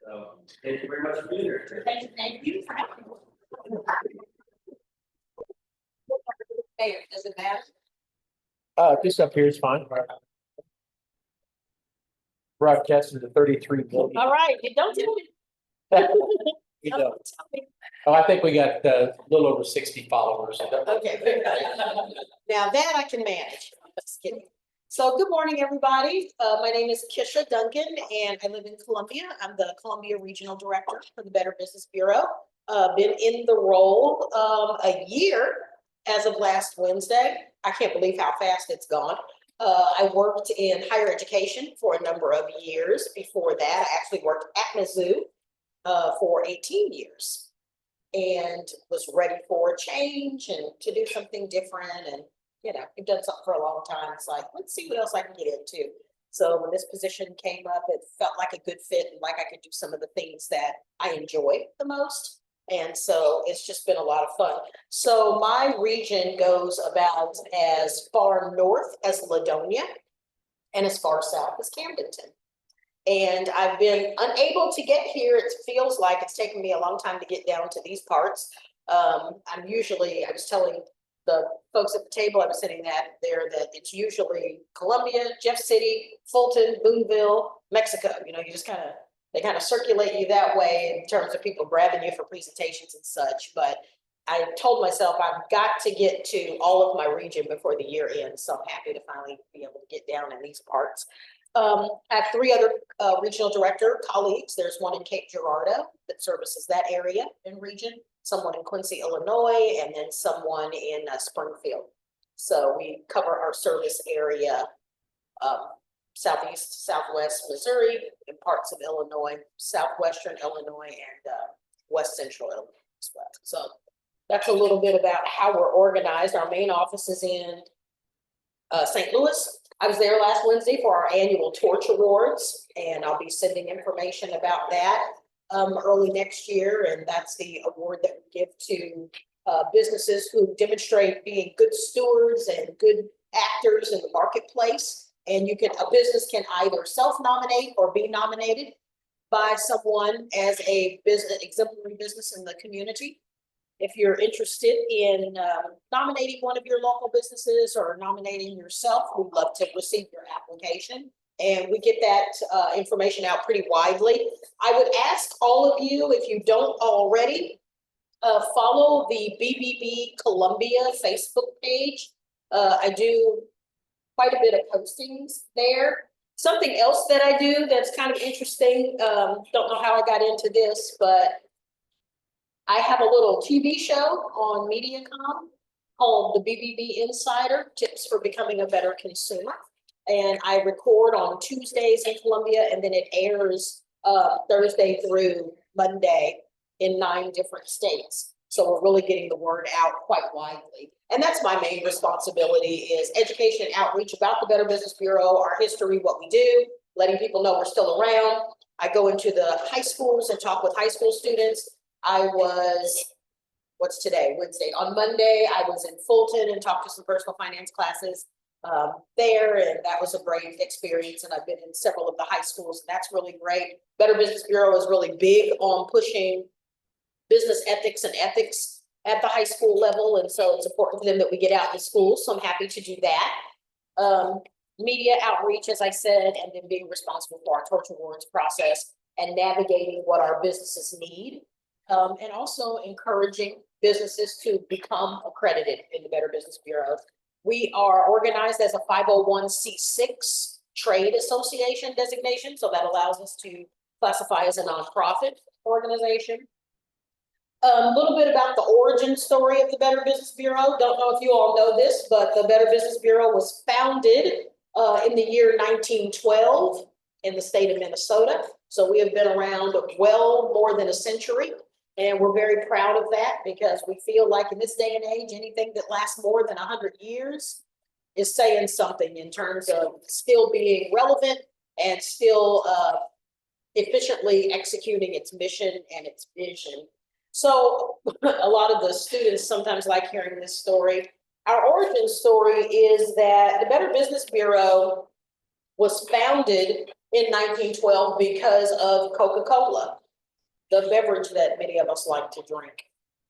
So, thank you very much for being here. Thank you for having me. Mayor, does it matter? This up here is fine. Broadcasting to 33 million. All right, you don't tell me. You know. Oh, I think we got a little over 60 followers. Okay. Now that I can manage. Just kidding. So good morning, everybody. My name is Kisha Duncan and I live in Columbia. I'm the Columbia Regional Director for the Better Business Bureau. Been in the role a year as of last Wednesday. I can't believe how fast it's gone. I worked in higher education for a number of years. Before that, I actually worked at Mizzou for 18 years and was ready for a change and to do something different. And, you know, you've done something for a long time. It's like, let's see what else I can get into. So when this position came up, it felt like a good fit and like I could do some of the things that I enjoy the most. And so it's just been a lot of fun. So my region goes about as far north as Ladonia and as far south as Camdenton. And I've been unable to get here. It feels like it's taken me a long time to get down to these parts. I was telling the folks at the table I was sitting at there that it's usually Columbia, Jeff City, Fulton, Boonville, Mexico. You know, you just they kind of circulate you that way in terms of people grabbing you for presentations and such. But I told myself I've got to get to all of my region before the year ends. So I'm happy to finally be able to get down in these parts. I have three other regional director colleagues. There's one in Cape Girardeau that services that area and region, someone in Quincy, Illinois, and then someone in Springfield. So we cover our service area, southeast, southwest Missouri, and parts of Illinois, southwestern Illinois, and west central Illinois as well. So that's a little bit about how we're organized. Our main office is in St. Louis. I was there last Wednesday for our annual Torch Awards, and I'll be sending information about that early next year. And that's the award that we give to businesses who demonstrate being good stewards and good actors in the marketplace. And a business can either self-nominate or be nominated by someone as a exemplary business in the community. If you're interested in nominating one of your local businesses or nominating yourself, we'd love to receive your application. And we get that information out pretty widely. I would ask all of you, if you don't already, follow the BBB Columbia Facebook page. I do quite a bit of postings there. Something else that I do that's kind of interesting, don't know how I got into this, but I have a little TV show on MediaCom called the BBB Insider, Tips for Becoming a Better Consumer. And I record on Tuesdays in Columbia, and then it airs Thursday through Monday in 9 different states. So we're really getting the word out quite widely. And that's my main responsibility, is education and outreach about the Better Business Bureau, our history, what we do, letting people know we're still around. I go into the high schools and talk with high school students. What's today? Wednesday. On Monday, I was in Fulton and talked to some personal finance classes there, and that was a great experience. And I've been in several of the high schools, and that's really great. Better Business Bureau is really big on pushing business ethics and ethics at the high school level, and so it's important for them that we get out in schools. So I'm happy to do that. Media outreach, as I said, and then being responsible for our Torch Awards process and navigating what our businesses need. And also encouraging businesses to become accredited in the Better Business Bureau. We are organized as a 501c6 trade association designation, so that allows us to classify as a nonprofit organization. A little bit about the origin story of the Better Business Bureau. Don't know if you all know this, but the Better Business Bureau was founded in the year 1912 in the state of Minnesota. So we have been around well more than a century. And we're very proud of that, because we feel like in this day and age, anything that lasts more than 100 years is saying something in terms of still being relevant and still efficiently executing its mission and its vision. So a lot of the students sometimes like hearing this story. Our origin story is that the Better Business Bureau was founded in 1912 because of Coca-Cola, the beverage that many of us like to drink.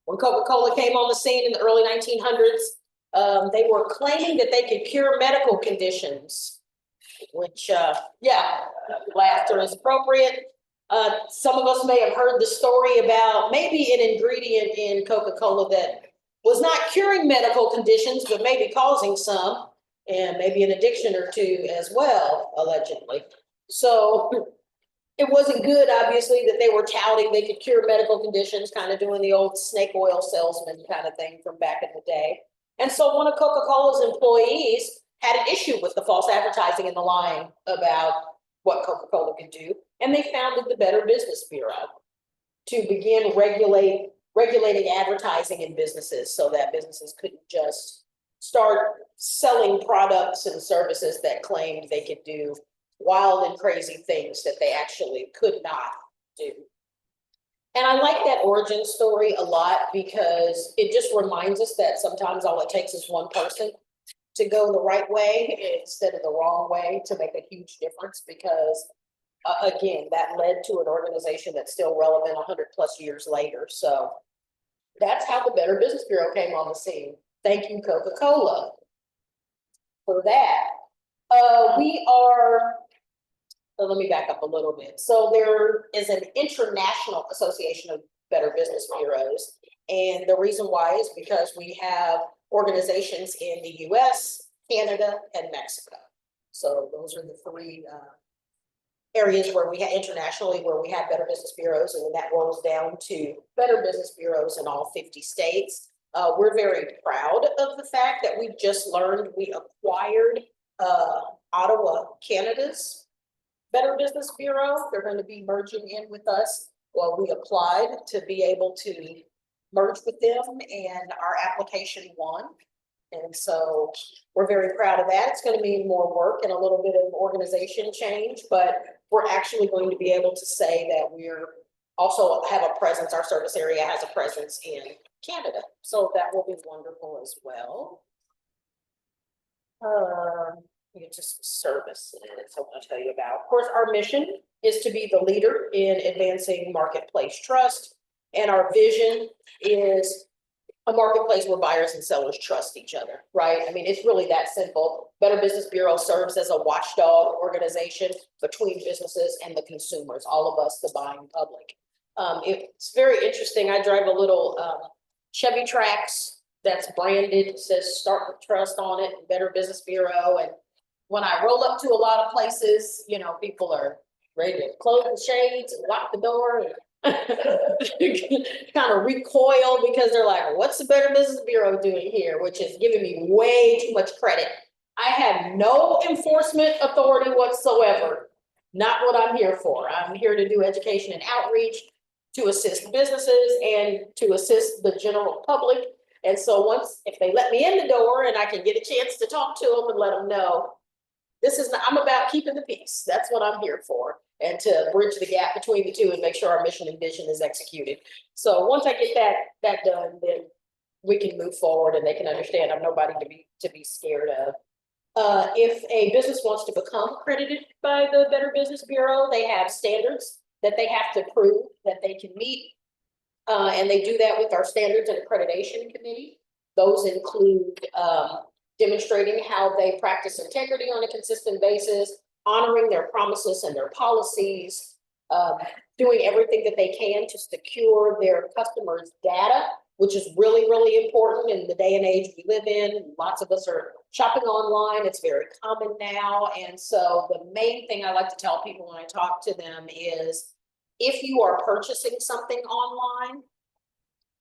When Coca-Cola came on the scene in the early 1900s, they were claiming that they could cure medical conditions, which, laughter is appropriate. Some of us may have heard the story about maybe an ingredient in Coca-Cola that was not curing medical conditions, but maybe causing some, and maybe an addiction or two as well, allegedly. So it wasn't good, obviously, that they were touting they could cure medical conditions, kind of doing the old snake oil salesman kind of thing from back in the day. And so one of Coca-Cola's employees had an issue with the false advertising and the lying about what Coca-Cola could do. And they founded the Better Business Bureau to begin regulating advertising in businesses so that businesses couldn't just start selling products and services that claimed they could do wild and crazy things that they actually could not do. And I like that origin story a lot because it just reminds us that sometimes all it takes is one person to go the right way instead of the wrong way to make a huge difference, because again, that led to an organization that's still relevant 100+ years later. So that's how the Better Business Bureau came on the scene. Thank you, Coca-Cola, for that. So let me back up a little bit. So there is an international association of Better Business Bureaus. And the reason why is because we have organizations in the US, Canada, and Mexico. So those are the three areas where we have internationally where we have Better Business Bureaus, and then that rolls down to Better Business Bureaus in all 50 states. We're very proud of the fact that we just learned we acquired Ottawa, Canada's Better Business Bureau. They're going to be merging in with us. Well, we applied to be able to merge with them, and our application won. And so we're very proud of that. It's going to mean more work and a little bit of organization change, but we're actually going to be able to say that we're also have a presence, our service area has a presence in Canada. So that will be wonderful as well. It's just service, that's what I'll tell you about. Of course, our mission is to be the leader in advancing marketplace trust. And our vision is a marketplace where buyers and sellers trust each other, right? I mean, it's really that simple. Better Business Bureau serves as a watchdog organization between businesses and the consumers, all of us, the buying public. It's very interesting. I drive a little Chevy Trax that's branded, says Start with Trust on it, Better Business Bureau. And when I roll up to a lot of places, you know, people are ready to close the shades and lock the door and kind of recoil because they're like, what's the Better Business Bureau doing here? Which is giving me way too much credit. I have no enforcement authority whatsoever. Not what I'm here for. I'm here to do education and outreach, to assist businesses and to assist the general public. And so if they let me in the door and I can get a chance to talk to them and let them know, I'm about keeping the peace. That's what I'm here for. And to bridge the gap between the two and make sure our mission and vision is executed. So once I get that done, then we can move forward and they can understand I'm nobody to be scared of. If a business wants to become accredited by the Better Business Bureau, they have standards that they have to prove that they can meet. And they do that with our standards and accreditation committee. Those include demonstrating how they practice integrity on a consistent basis, honoring their promises and their policies, doing everything that they can to secure their customers' data, which is really, really important in the day and age we live in. Lots of us are shopping online. It's very common now. And so the main thing I like to tell people when I talk to them is, if you are purchasing something online,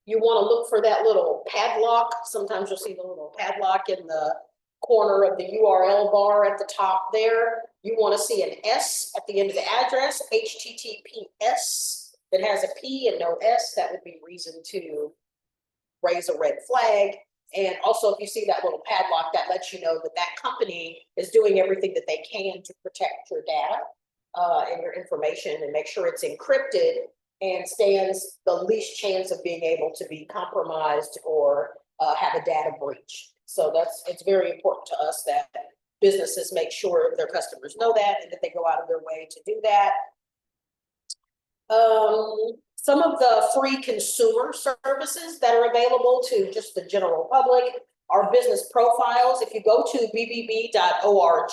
you want to look for that little padlock. Sometimes you'll see the little padlock in the corner of the URL bar at the top there. You want to see an S at the end of the address, HTTPS, that has a P and no S. That would be reason to raise a red flag. And also, if you see that little padlock, that lets you know that that company is doing everything that they can to protect your data and your information and make sure it's encrypted and stands the least chance of being able to be compromised or have a data breach. So it's very important to us that businesses make sure their customers know that and that they go out of their way to do that. Some of the free consumer services that are available to just the general public are business profiles. If you go to bbb.org,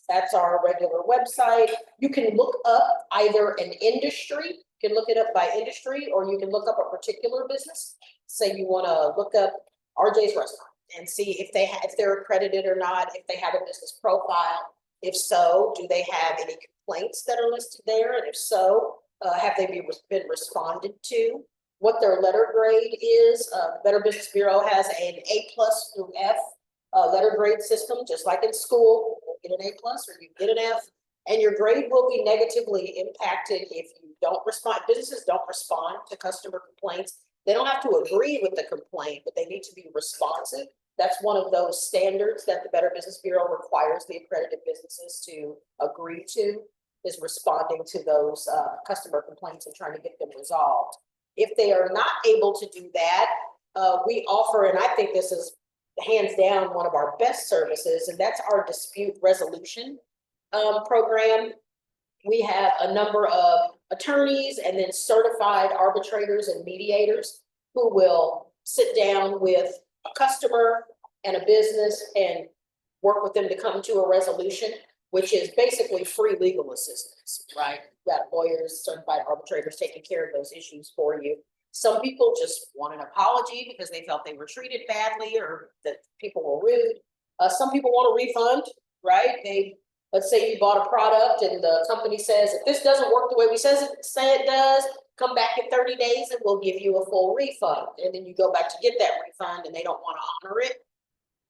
that's our regular website, you can look up either an industry, you can look it up by industry, or you can look up a particular business. Say you want to look up RJ's Restaurant and see if they're accredited or not, if they have a business profile. If so, do they have any complaints that are listed there? And if so, have they been responded to? What their letter grade is? The Better Business Bureau has an A+ through F letter grade system, just like in school. You get an A+ or you get an F, and your grade will be negatively impacted if you don't respond. Businesses don't respond to customer complaints. They don't have to agree with the complaint, but they need to be responsive. That's one of those standards that the Better Business Bureau requires the accredited businesses to agree to, is responding to those customer complaints and trying to get them resolved. If they are not able to do that, we offer, and I think this is hands down one of our best services, and that's our dispute resolution program. We have a number of attorneys and then certified arbitrators and mediators who will sit down with a customer and a business and work with them to come to a resolution, which is basically free legal assistance, right? You've got lawyers, certified arbitrators taking care of those issues for you. Some people just want an apology because they felt they were treated badly or that people were rude. Some people want a refund, right? Let's say you bought a product and the company says, if this doesn't work the way we say it does, come back in 30 days and we'll give you a full refund. And then you go back to get that refund and they don't want to honor it.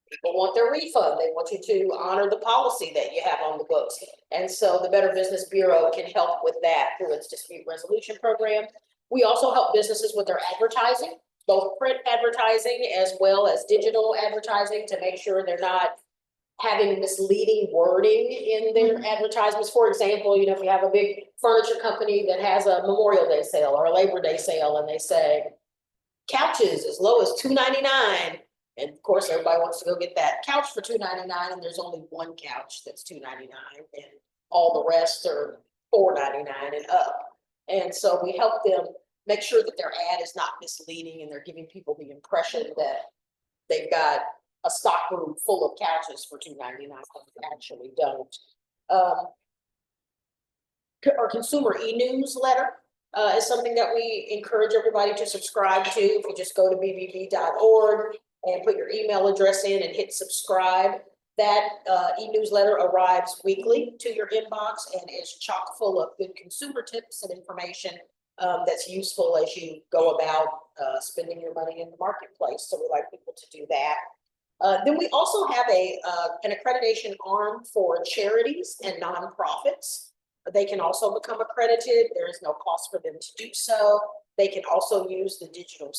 People want their refund. They want you to honor the policy that you have on the books. And so the Better Business Bureau can help with that through its dispute resolution program. We also help businesses with their advertising, both print advertising as well as digital advertising, to make sure they're not having misleading wording in their advertisements. For example, if you have a big furniture company that has a Memorial Day sale or a Labor Day sale, and they say couches as low as $2.99. And of course, everybody wants to go get that couch for $2.99, and there's only one couch that's $2.99, and all the rest are $4.99 and up. And so we help them make sure that their ad is not misleading and they're giving people the impression that they've got a stock room full of couches for $2.99 when they actually don't. Our consumer e-newsletter is something that we encourage everybody to subscribe to. If you just go to bbb.org and put your email address in and hit subscribe, that e-newsletter arrives weekly to your inbox and is chock full of good consumer tips and information that's useful as you go about spending your money in the marketplace. So we like people to do that. Then we also have an accreditation arm for charities and nonprofits. They can also become accredited. There is no cost for them to do so. They can also use the digital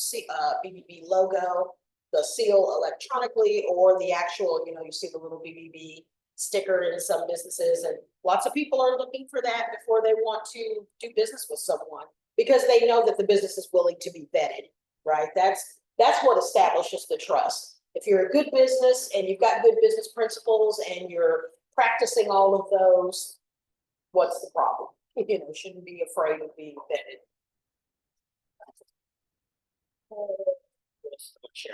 BBB logo, the seal electronically, or the actual, you see the little BBB sticker in some businesses, and lots of people are looking for that before they want to do business with someone, because they know that the business is willing to be vetted, right? That's what establishes the trust. If you're a good business and you've got good business principles and you're practicing all of those, what's the problem? Shouldn't be afraid of being vetted.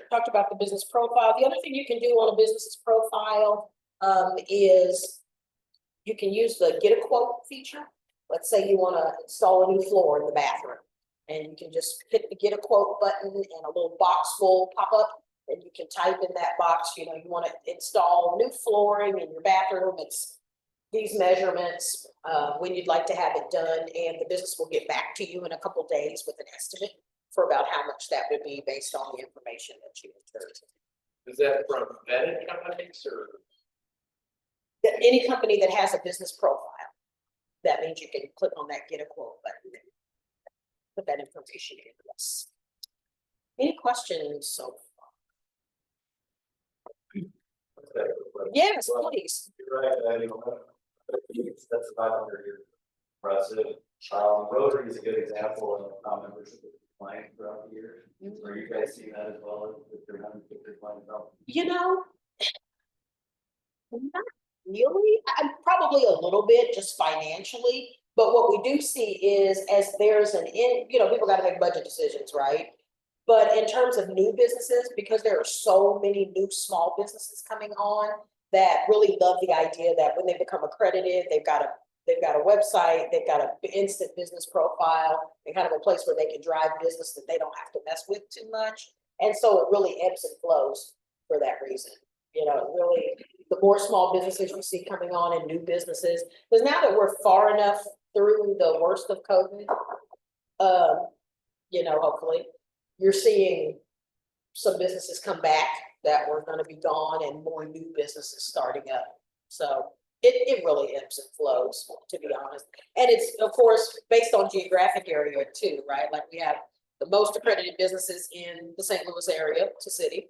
Talked about the business profile. The other thing you can do on a business's profile is you can use the get a quote feature. Let's say you want to install a new floor in the bathroom, and you can just hit the get a quote button and a little box will pop up, and you can type in that box, you want to install new flooring in your bathroom. It's these measurements, when you'd like to have it done, and the business will get back to you in a couple days with an estimate for about how much that would be based on the information that you entered. Is that from vetted companies or? Any company that has a business profile, that means you can click on that get a quote button and put that information in. Yes. Any questions so far? Yes, please. You're right, that's 500 years impressive. Rotary is a good example of how membership is declining throughout the years. Are you guys seeing that as well with your 150 clients? Not really, probably a little bit just financially. But what we do see is as there's people got to make budget decisions, right? But in terms of new businesses, because there are so many new small businesses coming on that really love the idea that when they become accredited, they've got a website, they've got an instant business profile, and kind of a place where they can drive business that they don't have to mess with too much. And so it really ebbs and flows for that reason. Really, the more small businesses you see coming on and new businesses, because now that we're far enough through the worst of COVID, hopefully, you're seeing some businesses come back that were going to be gone and more new businesses starting up. So it really ebbs and flows, to be honest. And it's, of course, based on geographic area too, right? Like we have the most accredited businesses in the St. Louis area, it's a city,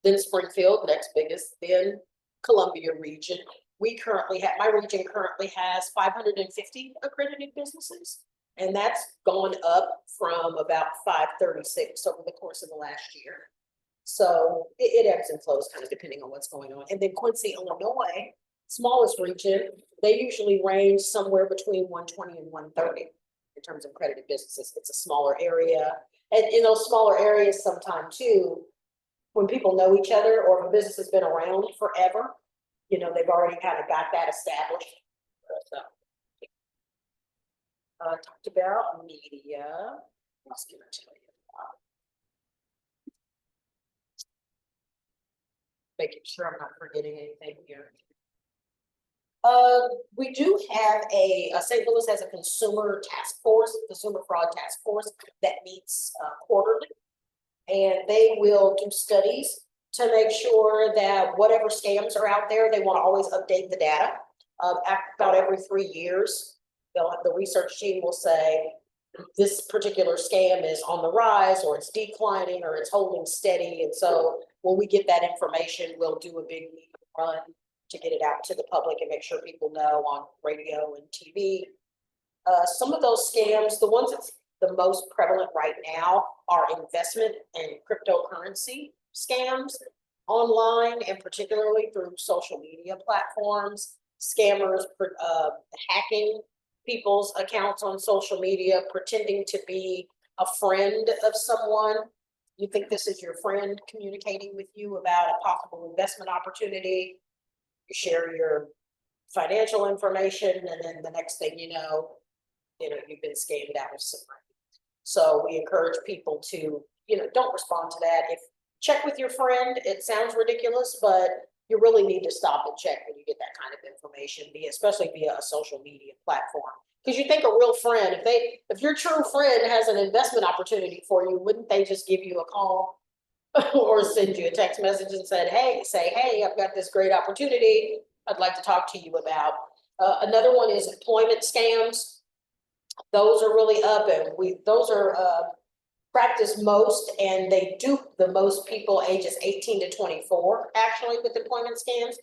then Springfield, next biggest, then Columbia region. My region currently has 550 accredited businesses. And that's gone up from about 536 over the course of the last year. So it ebbs and flows kind of depending on what's going on. And then Quincy, Illinois, smallest region, they usually range somewhere between 120 and 130 in terms of accredited businesses. It's a smaller area. And in those smaller areas sometime too, when people know each other or if a business has been around forever, they've already kind of got that established. So. Talked about media. What else can I tell you about? Making sure I'm not forgetting anything here. We do have St. Louis has a consumer fraud task force that meets quarterly, and they will do studies to make sure that whatever scams are out there, they want to always update the data. About every 3 years. The research team will say this particular scam is on the rise or it's declining or it's holding steady. And so when we get that information, we'll do a big run to get it out to the public and make sure people know on radio and TV. Some of those scams, the ones that's the most prevalent right now are investment and cryptocurrency scams online and particularly through social media platforms. Scammers hacking people's accounts on social media, pretending to be a friend of someone. You think this is your friend communicating with you about a possible investment opportunity. You share your financial information, and then the next thing you know, you've been scammed out of some money. So we encourage people to, don't respond to that. Check with your friend. It sounds ridiculous, but you really need to stop and check when you get that kind of information, especially via a social media platform. Because you think a real friend, if your true friend has an investment opportunity for you, wouldn't they just give you a call or send you a text message and say, hey, I've got this great opportunity I'd like to talk to you about. Another one is employment scams. Those are really up, and those are practiced most, and they dupe the most people ages 18 to 24 actually with employment scams.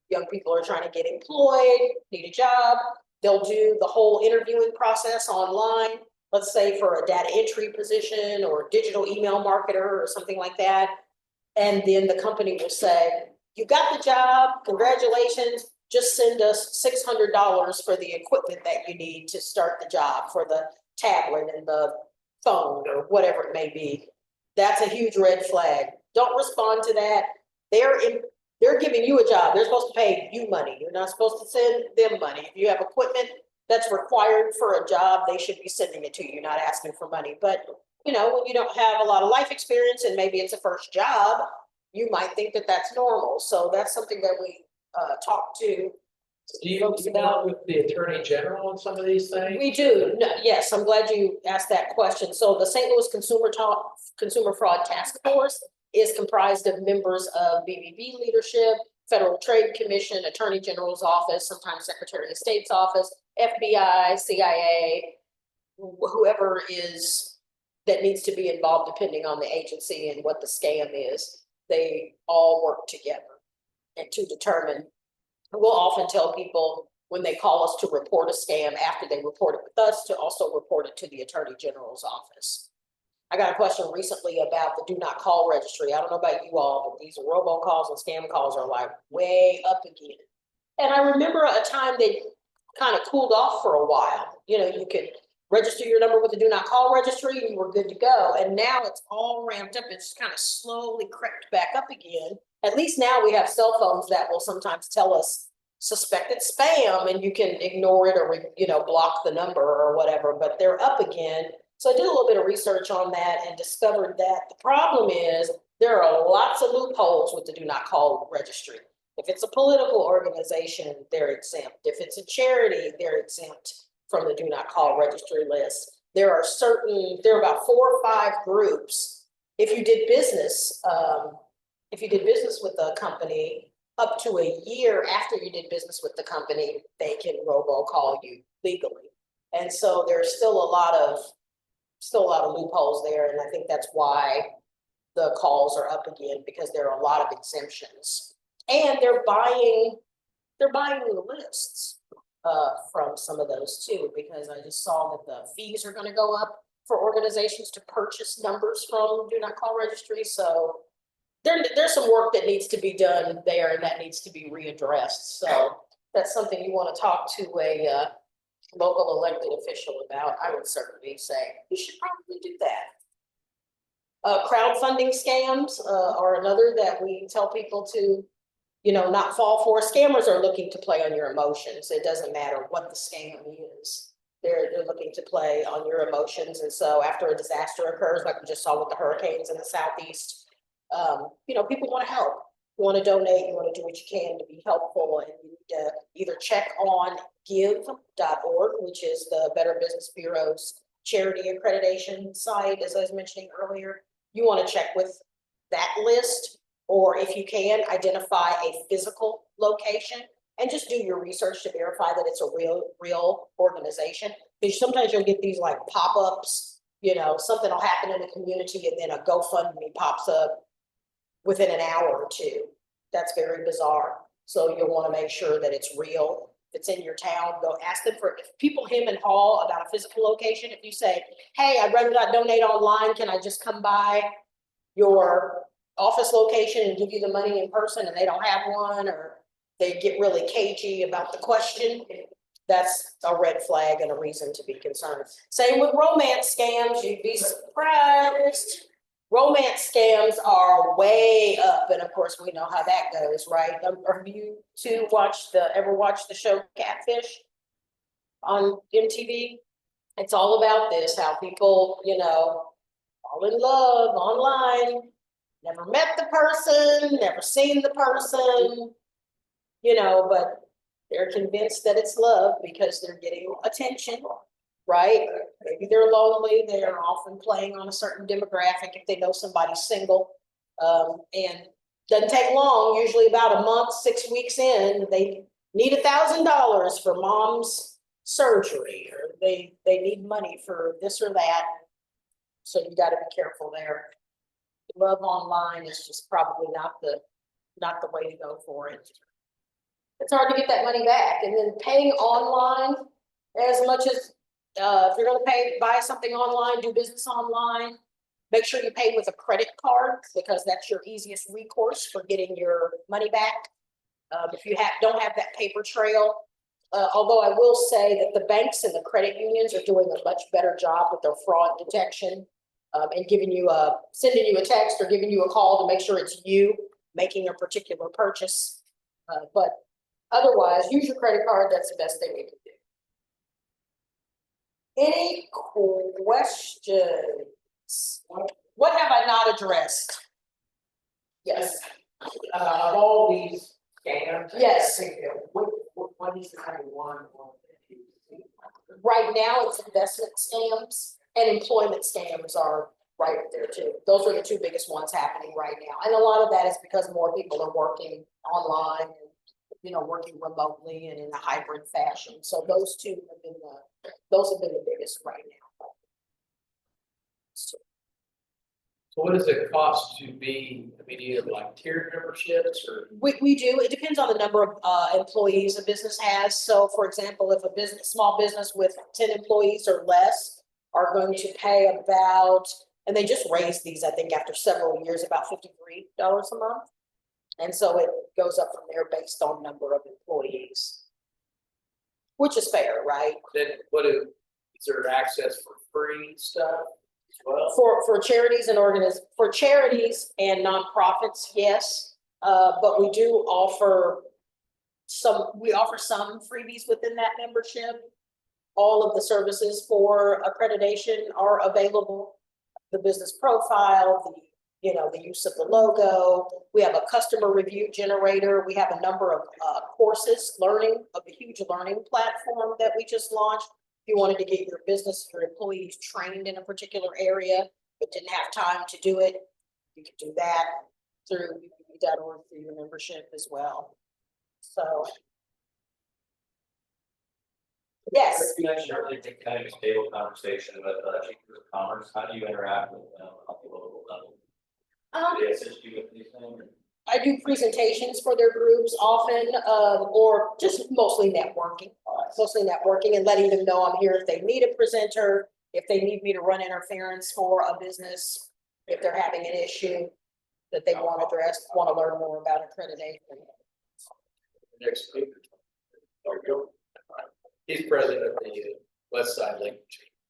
Young people are trying to get employed, need a job. They'll do the whole interviewing process online, let's say for a data entry position or digital email marketer or something like that. And then the company will say, you got the job, congratulations, just send us $600 for the equipment that you need to start the job, for the tablet and the phone or whatever it may be. That's a huge red flag. Don't respond to that. They're giving you a job. They're supposed to pay you money. You're not supposed to send them money. If you have equipment that's required for a job, they should be sending it to you, not asking for money. But when you don't have a lot of life experience and maybe it's a first job, you might think that that's normal. So that's something that we talk to Do you know with the Attorney General on some of these things? We do. No, yes, I'm glad you asked that question. So the St. Louis Consumer Fraud Task Force is comprised of members of BBB leadership, Federal Trade Commission, Attorney General's office, sometimes Secretary of State's office, FBI, CIA, whoever that needs to be involved depending on the agency and what the scam is. They all work together and to determine. We'll often tell people when they call us to report a scam after they report it with us to also report it to the Attorney General's office. I got a question recently about the do not call registry. I don't know about you all, but these robocalls and scam calls are like way up again. And I remember a time they kind of cooled off for a while. You know, you could register your number with the do not call registry and you were good to go. And now it's all ramped up. It's kind of slowly crept back up again. At least now we have cell phones that will sometimes tell us suspected spam and you can ignore it or, you know, block the number or whatever, but they're up again. So I did a little bit of research on that and discovered that the problem is there are lots of loopholes with the do not call registry. If it's a political organization, they're exempt. If it's a charity, they're exempt from the do not call registry list. There are about 4 or 5 groups. If you did business with a company up to a year after you did business with the company, they can robocall you legally. And so there's still a lot of loopholes there. And I think that's why the calls are up again, because there are a lot of exemptions. And they're buying the lists from some of those too, because I just saw that the fees are going to go up for organizations to purchase numbers from do not call registry. So there's some work that needs to be done there, and that needs to be readdressed. So that's something you want to talk to a local elected official about. I would certainly say you should probably do that. Crowdfunding scams are another that we tell people to, you know, not fall for. Scammers are looking to play on your emotions. It doesn't matter what the scam is. They're looking to play on your emotions. And so after a disaster occurs, like we just saw with the hurricanes in the Southeast, you know, people want to help. You want to donate, you want to do what you can to be helpful, and you need to either check on give.org, which is the Better Business Bureau's charity accreditation site, as I was mentioning earlier. You want to check with that list, or if you can, identify a physical location and just do your research to verify that it's a real organization. Because sometimes you'll get these like pop-ups, you know, something will happen in the community and then a GoFundMe pops up within an hour or two. That's very bizarre. So you'll want to make sure that it's real. If it's in your town, go ask them for, if people hem and haw about a physical location. If you say, hey, I'd rather not donate online, can I just come by your office location and give you the money in person, and they don't have one, or they get really cagey about the question, that's a red flag and a reason to be concerned. Same with romance scams. You'd be surprised. Romance scams are way up, and of course we know how that goes, right? Have you two ever watched the show Catfish on MTV? It's all about this, how people, you know, fall in love online, never met the person, never seen the person, you know, but they're convinced that it's love because they're getting attention, right? Maybe they're lonely. They're often playing on a certain demographic if they know somebody's single. And doesn't take long, usually about a month, 6 weeks in, they need $1,000 for mom's surgery, or they need money for this or that. So you got to be careful there. Love online is just probably not the way to go for it. It's hard to get that money back. And then paying online, as much as if you're going to buy something online, do business online, make sure you pay with a credit card, because that's your easiest recourse for getting your money back. If you don't have that paper trail, although I will say that the banks and the credit unions are doing a much better job with their fraud detection, and sending you a text or giving you a call to make sure it's you making a particular purchase. But otherwise, use your credit card. That's the best thing we can do. Any questions? What have I not addressed? Yes. All these scams. Yes. What is the kind of one? Right now, it's investment scams, and employment scams are right there too. Those are the 2 biggest ones happening right now. And a lot of that is because more people are working online and, you know, working remotely and in a hybrid fashion. So those have been the biggest right now. So what does it cost to be, I mean, either like tiered memberships or? We do. It depends on the number of employees a business has. So for example, if a small business with 10 employees or less are going to pay about, and they just raised these, I think, after several years, about $53 a month. And so it goes up from there based on number of employees. Which is fair, right? Then is there access for free stuff as well? For charities and for charities and nonprofits, yes. But we do offer some freebies within that membership. All of the services for accreditation are available. The business profile, the use of the logo. We have a customer review generator. We have a number of courses, a huge learning platform that we just launched. If you wanted to get your business, your employees trained in a particular area, but didn't have time to do it, you could do that through BBB.org through your membership as well. So. Yes. You mentioned earlier, kind of a stable conversation with chambers of commerce. How do you interact with them on the local level? Do they assist you with these things? I do presentations for their groups often, or just mostly networking. And letting them know I'm here if they need a presenter, if they need me to run interference for a business, if they're having an issue that they want addressed, want to learn more about accreditation. Next speaker. There we go. He's president of the West Side Lake.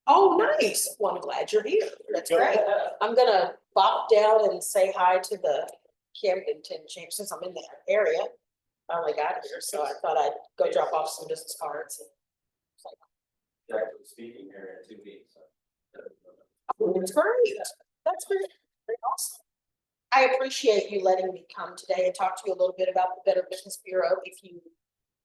Oh, nice. Well, I'm glad you're here. That's great. I'm gonna bop down and say hi to the Camden chamber since I'm in that area. I only got here, so I thought I'd go drop off some business cards. Actually speaking here in 2 weeks. It's great. That's very awesome. I appreciate you letting me come today and talk to you a little bit about the Better Business Bureau. If you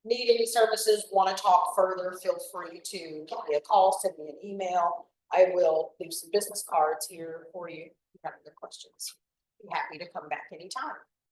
need any services, want to talk further, feel free to give me a call, send me an email. I will leave some business cards here for you if you have any questions. Be happy to come back anytime.